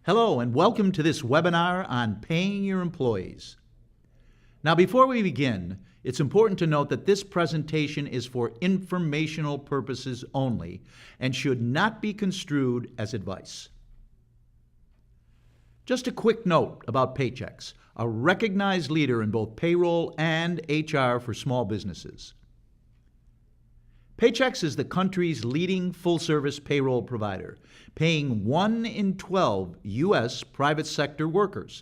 Hello and welcome to this webinar on paying your employees. Now before we begin, it's important to note that this presentation is for informational purposes only and should not be construed as advice. Just a quick note about Paychex, a recognized leader in both payroll and HR for small businesses. Paychex is the country's leading full-service payroll provider, paying 1 in 12 U.S. private sector workers.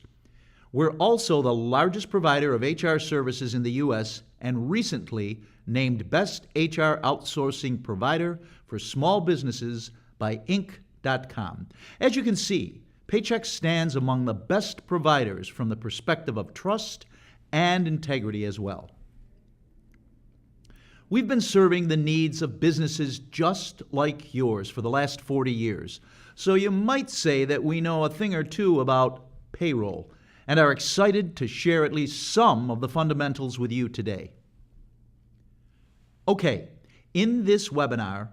We're also the largest provider of HR services in the U.S. and recently named Best HR Outsourcing Provider for Small Businesses by Inc.com. As you can see, Paychex stands among the best providers from the perspective of trust and integrity as well. We've been serving the needs of businesses just like yours for the last 40 years, so you might say that we know a thing or two about payroll and are excited to share at least some of the fundamentals with you today. Okay, in this webinar,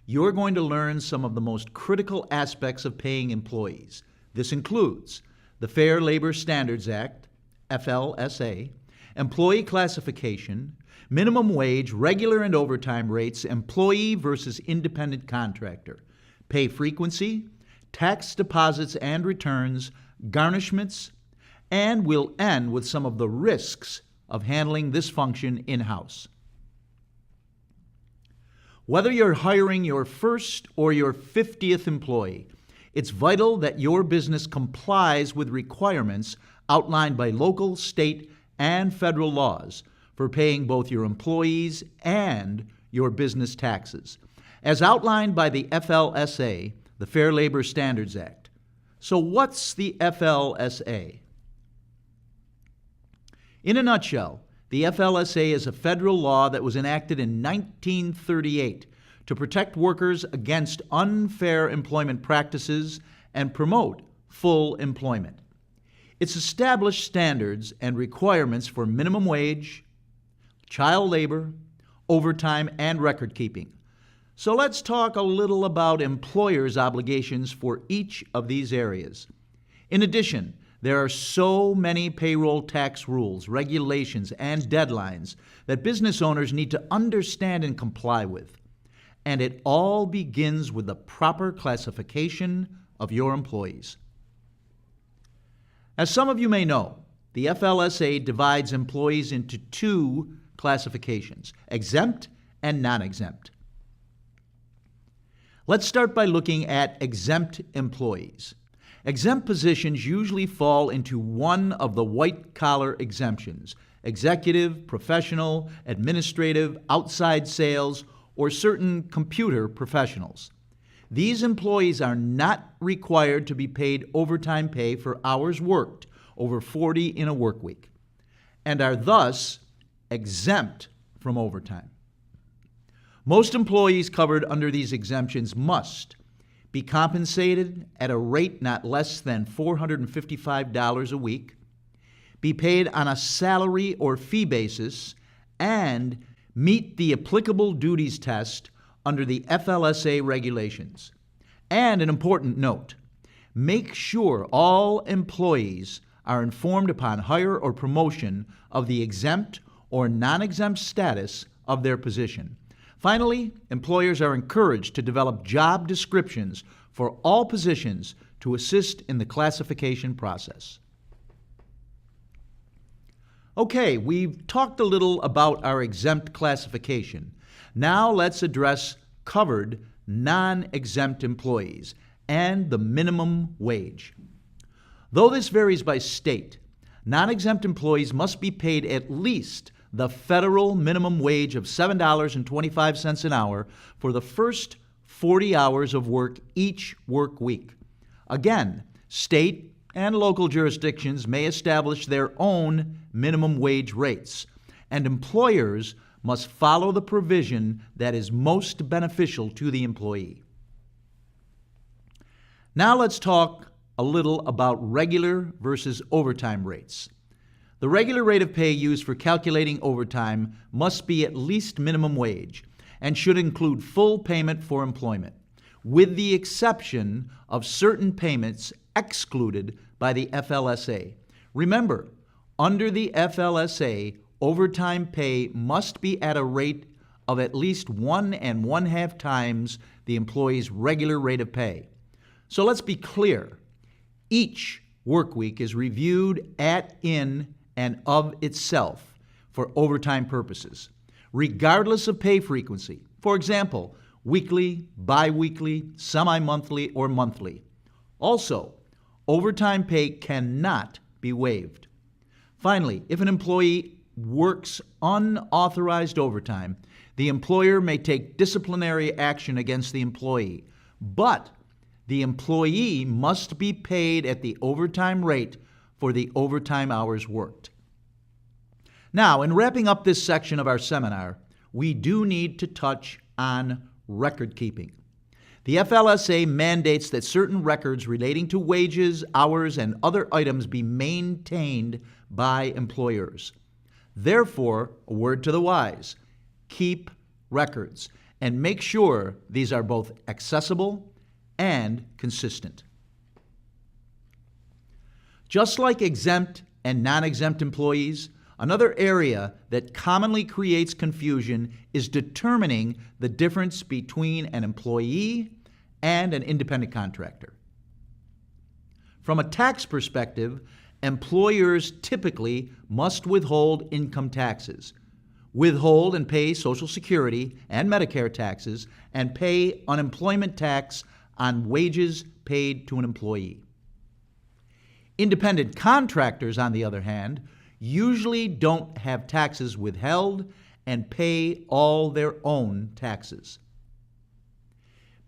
you're going to learn some of the most critical aspects of paying employees. This includes the Fair Labor Standards Act, FLSA, employee classification, minimum wage, regular and overtime rates, employee versus independent contractor, pay frequency, tax deposits and returns, garnishments, and we'll end with some of the risks of handling this function in-house. Whether you're hiring your first or your 50th employee, it's vital that your business complies with requirements outlined by local, state, and federal laws for paying both your employees and your business taxes, as outlined by the FLSA, the Fair Labor Standards Act. So what's the FLSA? In a nutshell, the FLSA is a federal law that was enacted in 1938 to protect workers against unfair employment practices and promote full employment. It's established standards and requirements for minimum wage, child labor, overtime, and record keeping. So let's talk a little about employers' obligations for each of these areas. In addition, there are so many payroll tax rules, regulations, and deadlines that business owners need to understand and comply with. And it all begins with the proper classification of your employees. As some of you may know, the FLSA divides employees into two classifications, exempt and non-exempt. Let's start by looking at exempt employees. Exempt positions usually fall into one of the white-collar exemptions: executive, professional, administrative, outside sales, or certain computer professionals. These employees are not required to be paid overtime pay for hours worked over 40 in a work week, and are thus exempt from overtime. Most employees covered under these exemptions must be compensated at a rate not less than $455 a week, be paid on a salary or fee basis, and meet the applicable duties test under the FLSA regulations. And an important note, make sure all employees are informed upon hire or promotion of the exempt or non-exempt status of their position. Finally, employers are encouraged to develop job descriptions for all positions to assist in the classification process. Okay, we've talked a little about our exempt classification. Now let's address covered non-exempt employees and the minimum wage. Though this varies by state, non-exempt employees must be paid at least the federal minimum wage of $7.25 an hour for the first 40 hours of work each work week. Again, state and local jurisdictions may establish their own minimum wage rates, and employers must follow the provision that is most beneficial to the employee. Now let's talk a little about regular versus overtime rates. The regular rate of pay used for calculating overtime must be at least minimum wage and should include full payment for employment, with the exception of certain payments excluded by the FLSA. Remember, under the FLSA, overtime pay must be at a rate of at least 1.5 times the employee's regular rate of pay. So let's be clear. Each work week is reviewed in and of itself for overtime purposes, regardless of pay frequency. For example, weekly, bi-weekly, semi-monthly, or monthly. Also, overtime pay cannot be waived. Finally, if an employee works unauthorized overtime, the employer may take disciplinary action against the employee, but the employee must be paid at the overtime rate for the overtime hours worked. Now, in wrapping up this section of our seminar, we do need to touch on record keeping. The FLSA mandates that certain records relating to wages, hours, and other items be maintained by employers. Therefore, a word to the wise, keep records and make sure these are both accessible and consistent. Just like exempt and non-exempt employees, another area that commonly creates confusion is determining the difference between an employee and an independent contractor. From a tax perspective, employers typically must withhold income taxes, withhold and pay Social Security and Medicare taxes, and pay unemployment tax on wages paid to an employee. Independent contractors, on the other hand, usually don't have taxes withheld and pay all their own taxes.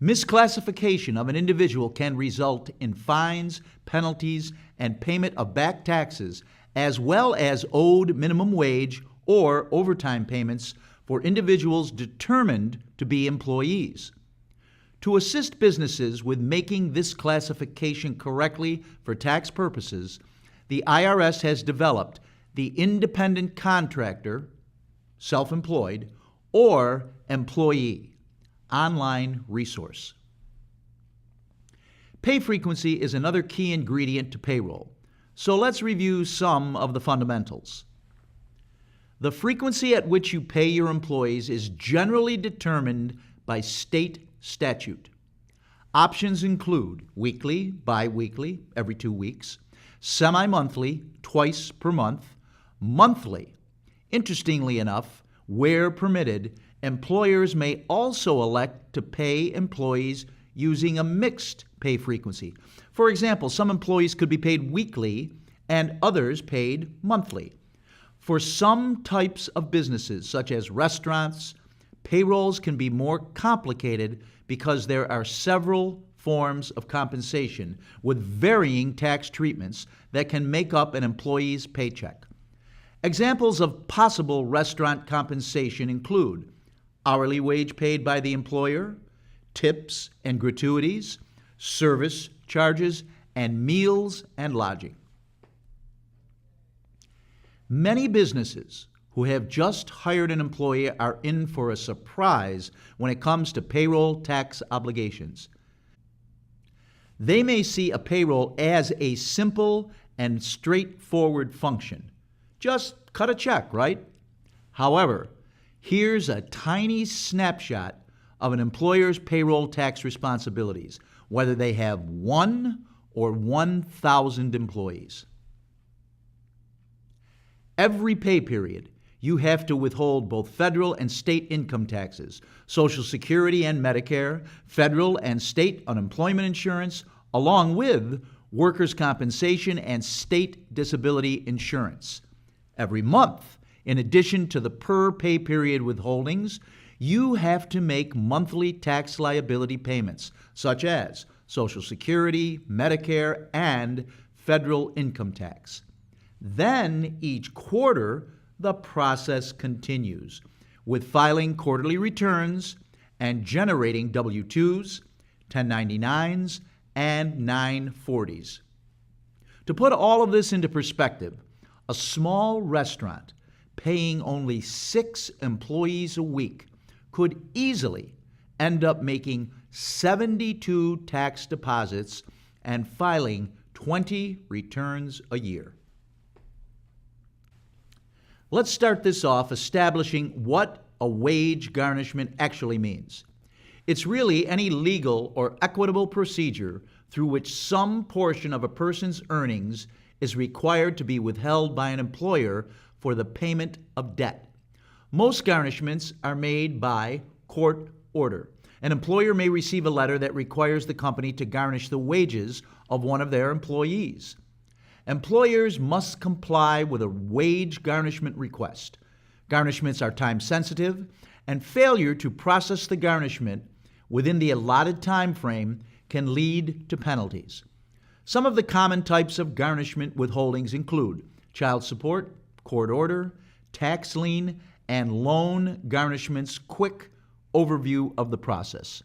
Misclassification of an individual can result in fines, penalties, and payment of back taxes, as well as owed minimum wage or overtime payments for individuals determined to be employees. To assist businesses with making this classification correctly for tax purposes, the IRS has developed the independent contractor, self-employed, or employee online resource. Pay frequency is another key ingredient to payroll, so let's review some of the fundamentals. The frequency at which you pay your employees is generally determined by state statute. Options include weekly, bi-weekly, every 2 weeks, semi-monthly, twice per month, monthly. Interestingly enough, where permitted, employers may also elect to pay employees using a mixed pay frequency. For example, some employees could be paid weekly and others paid monthly. For some types of businesses, such as restaurants, payrolls can be more complicated because there are several forms of compensation with varying tax treatments that can make up an employee's paycheck. Examples of possible restaurant compensation include hourly wage paid by the employer, tips and gratuities, service charges, and meals and lodging. Many businesses who have just hired an employee are in for a surprise when it comes to payroll tax obligations. They may see a payroll as a simple and straightforward function. Just cut a check, right? However, here's a tiny snapshot of an employer's payroll tax responsibilities, whether they have 1 or 1,000 employees. Every pay period, you have to withhold both federal and state income taxes, Social Security and Medicare, federal and state unemployment insurance, along with workers' compensation and state disability insurance. Every month, in addition to the per pay period withholdings, you have to make monthly tax liability payments, such as Social Security, Medicare, and federal income tax. Then, each quarter, the process continues with filing quarterly returns and generating W-2s, 1099s, and 940s. To put all of this into perspective, a small restaurant paying only 6 employees a week could easily end up making 72 tax deposits and filing 20 returns a year. Let's start this off establishing what a wage garnishment actually means. It's really any legal or equitable procedure through which some portion of a person's earnings is required to be withheld by an employer for the payment of debt. Most garnishments are made by court order. An employer may receive a letter that requires the company to garnish the wages of one of their employees. Employers must comply with a wage garnishment request. Garnishments are time sensitive, and failure to process the garnishment within the allotted time frame can lead to penalties. Some of the common types of garnishment withholdings include child support, court order, tax lien, and loan garnishments. Quick overview of the process.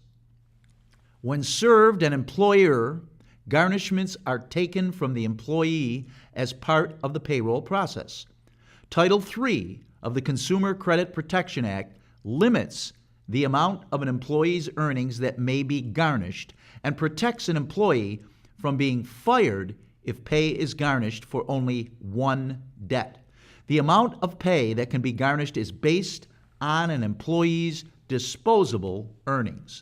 When served an employer, garnishments are taken from the employee as part of the payroll process. Title III of the Consumer Credit Protection Act limits the amount of an employee's earnings that may be garnished and protects an employee from being fired if pay is garnished for only one debt. The amount of pay that can be garnished is based on an employee's disposable earnings.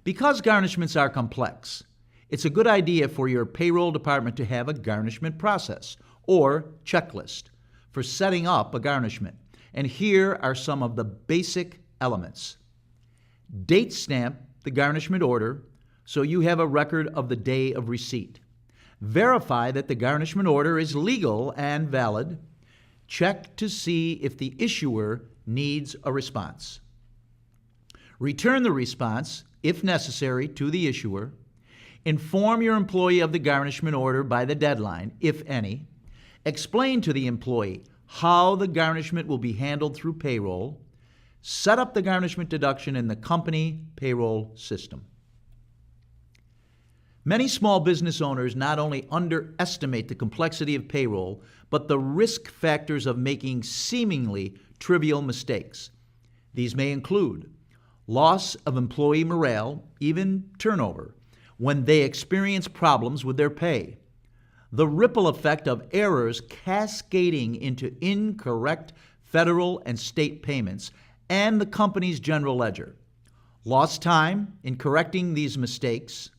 Because garnishments are complex, it's a good idea for your payroll department to have a garnishment process or checklist for setting up a garnishment. And here are some of the basic elements. Date stamp the garnishment order so you have a record of the day of receipt. Verify that the garnishment order is legal and valid. Check to see if the issuer needs a response. Return the response, if necessary, to the issuer. Inform your employee of the garnishment order by the deadline, if any. Explain to the employee how the garnishment will be handled through payroll. Set up the garnishment deduction in the company payroll system. Many small business owners not only underestimate the complexity of payroll, but the risk factors of making seemingly trivial mistakes. These may include loss of employee morale, even turnover, when they experience problems with their pay, the ripple effect of errors cascading into incorrect federal and state payments, and the company's general ledger, lost time in correcting these mistakes,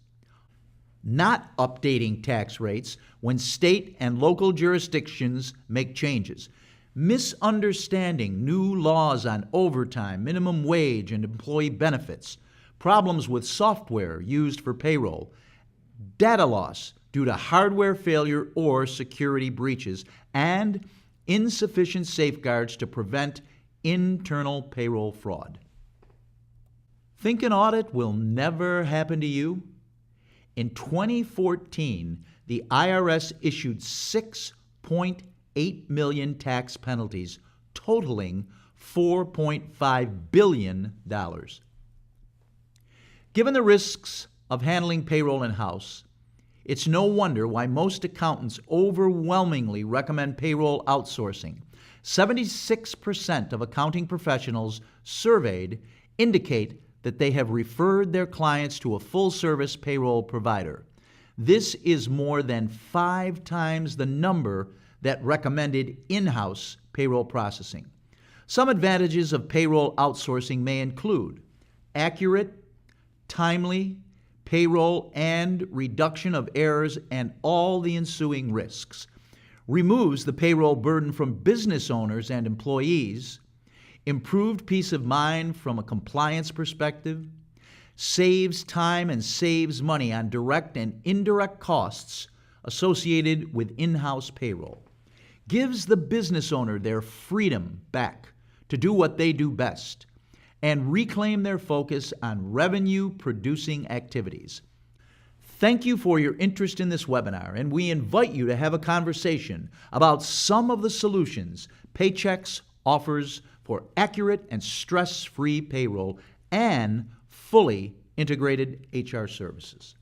not updating tax rates when state and local jurisdictions make changes, misunderstanding new laws on overtime, minimum wage, and employee benefits, problems with software used for payroll, data loss due to hardware failure or security breaches, and insufficient safeguards to prevent internal payroll fraud. Think an audit will never happen to you? In 2014, the IRS issued 6.8 million tax penalties, totaling $4.5 billion. Given the risks of handling payroll in-house, it's no wonder why most accountants overwhelmingly recommend payroll outsourcing. 76% of accounting professionals surveyed indicate that they have referred their clients to a full-service payroll provider. This is more than 5 times the number that recommended in-house payroll processing. Some advantages of payroll outsourcing may include accurate, timely payroll and reduction of errors and all the ensuing risks, removes the payroll burden from business owners and employees, improved peace of mind from a compliance perspective, saves time and saves money on direct and indirect costs associated with in-house payroll, gives the business owner their freedom back to do what they do best, and reclaim their focus on revenue-producing activities. Thank you for your interest in this webinar, and we invite you to have a conversation about some of the solutions Paychex offers for accurate and stress-free payroll and fully integrated HR services.